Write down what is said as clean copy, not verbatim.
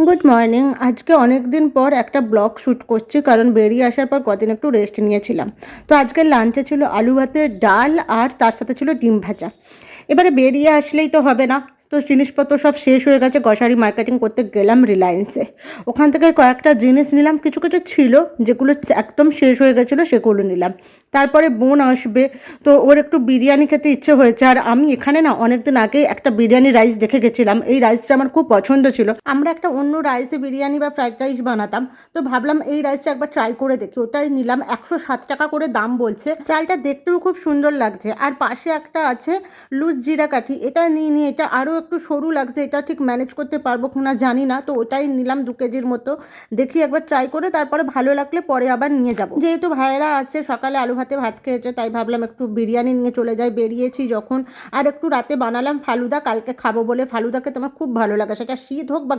Good morning. আজকে অনেক দিন পর একটা ব্লগ শ্যুট করছি, কারণ বেরিয়ে আসার পর কদিন একটু রেস্ট নিয়েছিলাম। তো আজকের লাঞ্চে ছিল আলু ভাতে ডাল, আর তার সাথে ছিল ডিম ভাজা। এবারে বেরিয়ে আসলেই তো হবে না, তো জিনিসপত্র সব শেষ হয়ে গেছে। গ্রসারি মার্কেটিং করতে গেলাম রিলায়েন্সে। ওখান থেকে কয়েকটা জিনিস নিলাম, কিছু কিছু ছিল যেগুলো একদম শেষ হয়ে গেছিলো, সেগুলো নিলাম। তারপরে বোন আসবে, তো ওর একটু বিরিয়ানি খেতে ইচ্ছে হয়েছে। আর আমি এখানে না অনেকদিন আগে একটা বিরিয়ানি রাইস দেখে গেছিলাম, এই রাইসটা আমার খুব পছন্দ ছিল। আমরা একটা অন্য রাইসে বিরিয়ানি বা ফ্রাইড রাইস বানাতাম, তো ভাবলাম এই রাইসটা একবার ট্রাই করে দেখি। ওটাই নিলাম, 107 টাকা করে দাম বলছে। চালটা দেখতেও খুব সুন্দর লাগছে। আর পাশে একটা আছে লুজ জিরা কাঠি, এটা নিয়ে নিয়ে, এটা আরও একটু সরু লাগছে, এটা ঠিক ম্যানেজ করতে পারবো কিনা জানি না, তো ওটাই নিলাম 2 কেজির মতো। দেখি একবার ট্রাই করে, তারপরে ভালো লাগলে পরে আবার নিয়ে যাব। যেহেতু ভাইয়েরা আছে, সকালে আলু ভাতে ভাত খেয়েছে, তাই ভাবলাম একটু বিরিয়ানি নিয়ে চলে যাই। বেরিয়েছি যখন, আর একটু রাতে বানালাম ফালুদা, কালকে খাবো বলে। ফালুদা খেতে আমার খুব ভালো লাগে, সেটা শীত হোক বা